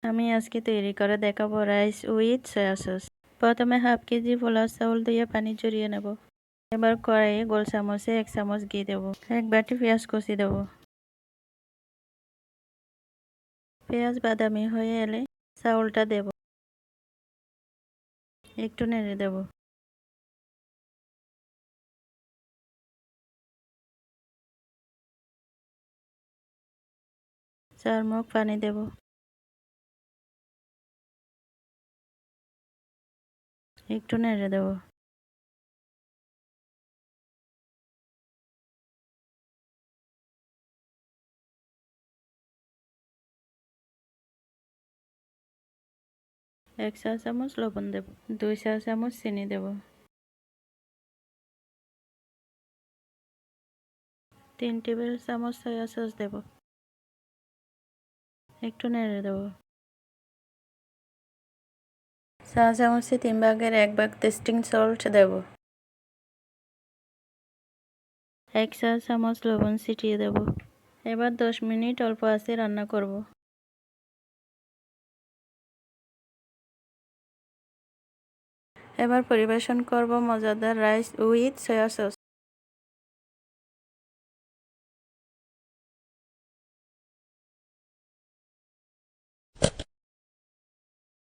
আমি আজকে তৈরি করে দেখাবো রাইস উইথ সয়া সস। প্রথমে হাফ কেজি পোলাও চাউল দিয়ে পানি ঝরিয়ে নেব। এবার কড়াইয়ে গোল চামচে 1 চামচ ঘি দেব। 1 বাটি পেঁয়াজ কুচি দেব। পেঁয়াজ বাদামি হয়ে এলে চাউলটা দেব। একটু নেড়ে দেব। চার মগ পানি দেব। একটু নেড়ে দেব। এক চা চামচ লবণ দেব। 2 চা চামচ চিনি দেব। 3 টেবিল চামচ সয়া সস দেব। একটু নেড়ে দেব। চা চামচে 3 ভাগের 1 ভাগ টেস্টিং সল্ট দেব। 1 চা চামচ লবণ ছিটিয়ে দেব। এবার 10 মিনিট অল্প আঁচে রান্না করব। এবার পরিবেশন করব মজাদার রাইস উইথ সয়া সস।